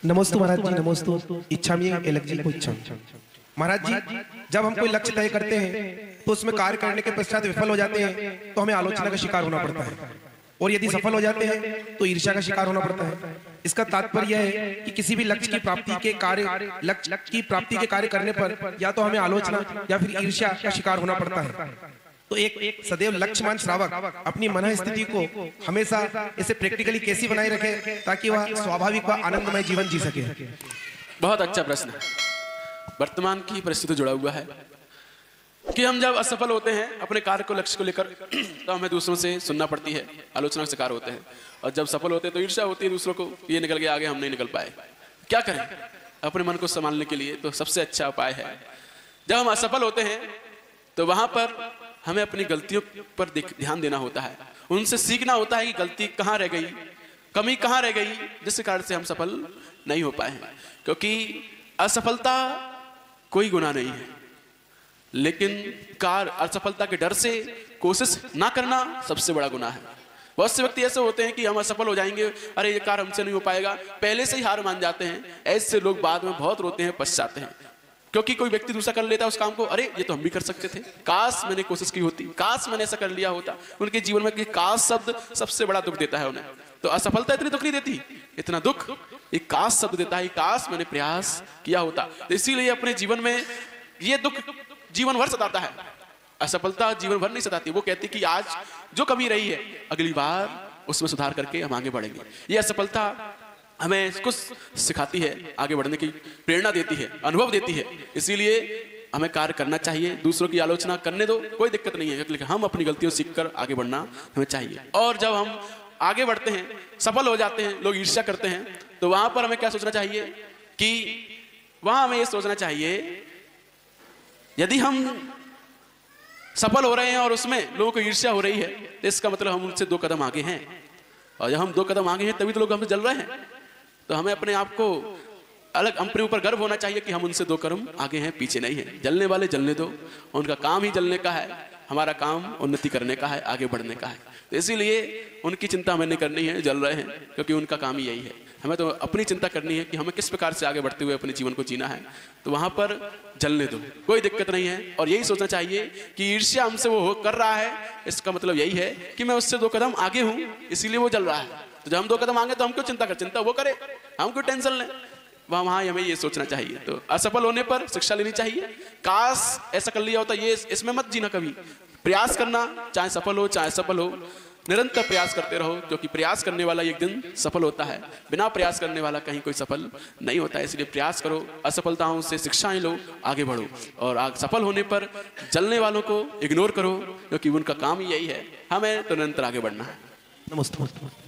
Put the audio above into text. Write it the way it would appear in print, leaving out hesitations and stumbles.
नमोस्तु महाराज जी, नमोस्तु। इच्छामि एलर्जी को इच्छा। महाराज जी, जब हम कोई लक्ष्य तय करते हैं तो उसमें कार्य करने के पश्चात विफल हो जाते हैं तो हमें आलोचना का शिकार होना पड़ता है, और यदि सफल हो जाते हैं तो ईर्ष्या का शिकार होना पड़ता है। इसका तात्पर्य यह है कि किसी भी लक्ष्य की प्राप्ति के कार्य करने पर या तो हमें आलोचना या फिर ईर्ष्या का शिकार होना पड़ता है। तो एक सदैव लक्ष्यमान श्रावक अपनी मन स्थिति को हमेशा इसे प्रैक्टिकली कैसी बनाए रखे ताकि वह स्वाभाविक व आनंदमय जीवन जी सके। बहुत अच्छा प्रश्न है। वर्तमान की परिस्थिति जुड़ा हुआ है कि हम जब असफल होते हैं अपने कार्य को लक्ष्य को लेकर तो हमें दूसरों से सुनना पड़ती है, आलोचना का शिकार होते हैं, और जब सफल होते हैं तो ईर्ष्या होती है दूसरों को, ये निकल गया आगे हम नहीं निकल पाए। क्या करें अपने मन को संभालने के लिए? तो सबसे अच्छा उपाय है, जब हम असफल होते हैं तो वहां पर हमें अपनी गलतियों पर ध्यान देना होता है, उनसे सीखना होता है कि गलती कहाँ रह गई, कमी कहाँ रह गई जिस कारण से हम सफल नहीं हो पाए हैं। क्योंकि असफलता कोई गुनाह नहीं है, लेकिन असफलता के डर से कोशिश ना करना सबसे बड़ा गुनाह है। बहुत से व्यक्ति ऐसे होते हैं कि हम असफल हो जाएंगे, अरे ये कार्य हमसे नहीं हो पाएगा, पहले से ही हार मान जाते हैं। ऐसे लोग बाद में बहुत रोते हैं, पछताते हैं, क्योंकि कोई व्यक्ति दूसरा कर लेता है उस काम को, अरे ये तो हम भी कर सकते थे, काश मैंने कोशिश की होती, काश मैंने ऐसा कर लिया होता। उनके जीवन में काश शब्द सबसे बड़ा दुख देता है उन्हें। तो असफलता इतनी दुख नहीं देती, इतना दुख एक काश शब्द देता है, काश मैंने प्रयास किया होता। तो इसीलिए अपने जीवन में ये दुख जीवन भर सताता है, असफलता जीवन भर नहीं सताती। वो कहती कि आज जो कमी रही है अगली बार उसमें सुधार करके हम आगे बढ़ेंगे। ये असफलता हमें कुछ सिखाती है, आगे बढ़ने की प्रेरणा देती है, अनुभव देती है। इसीलिए हमें कार्य करना चाहिए, दूसरों की आलोचना करने दो, कोई दिक्कत नहीं है, लेकिन हम अपनी गलतियों सीखकर आगे बढ़ना हमें चाहिए। और जब हम आगे बढ़ते हैं, सफल हो जाते हैं, लोग ईर्ष्या करते हैं, तो वहां पर हमें क्या सोचना चाहिए कि वहां हमें यह सोचना चाहिए, यदि हम सफल हो रहे हैं और उसमें लोगों को ईर्ष्या हो रही है तो इसका मतलब हम उनसे 2 कदम आगे हैं, और जब हम 2 कदम आगे हैं तभी तो लोग हमसे जल रहे हैं। तो हमें अपने आप को अपने ऊपर गर्व होना चाहिए कि हम उनसे 2 कदम आगे हैं, पीछे नहीं है। जलने वाले जलने दो, उनका काम ही जलने का है, हमारा काम उन्नति करने का है, आगे बढ़ने का है। तो इसीलिए उनकी चिंता हमें नहीं करनी है, जल रहे हैं, क्योंकि उनका काम ही यही है। हमें तो अपनी चिंता करनी है कि हमें किस प्रकार से आगे बढ़ते हुए अपने जीवन को जीना है। तो वहां पर जलने दो, कोई दिक्कत नहीं है। और यही सोचना चाहिए कि ईर्ष्या हमसे वो कर रहा है, इसका मतलब यही है कि मैं उससे 2 कदम आगे हूं, इसीलिए वो जल रहा है। तो जब हम 2 कदम आगे तो हम क्यों चिंता वो करे, हम क्यों टेंशन लें? वहां हमें ये सोचना चाहिए। तो असफल होने पर शिक्षा लेनी चाहिए, काश ऐसा कर लिया होता, ये इसमें मत जीना कभी। प्रयास करना, चाहे सफल हो चाहे असफल हो, निरंतर प्रयास करते रहो, क्योंकि प्रयास करने वाला एक दिन सफल होता है, बिना प्रयास करने वाला कहीं कोई सफल नहीं होता है। इसलिए प्रयास करो, असफलताओं से शिक्षाएं लो, आगे बढ़ो, और सफल होने पर जलने वालों को इग्नोर करो, क्योंकि उनका काम ही यही है। हमें तो निरंतर आगे बढ़ना है। नमस्ते।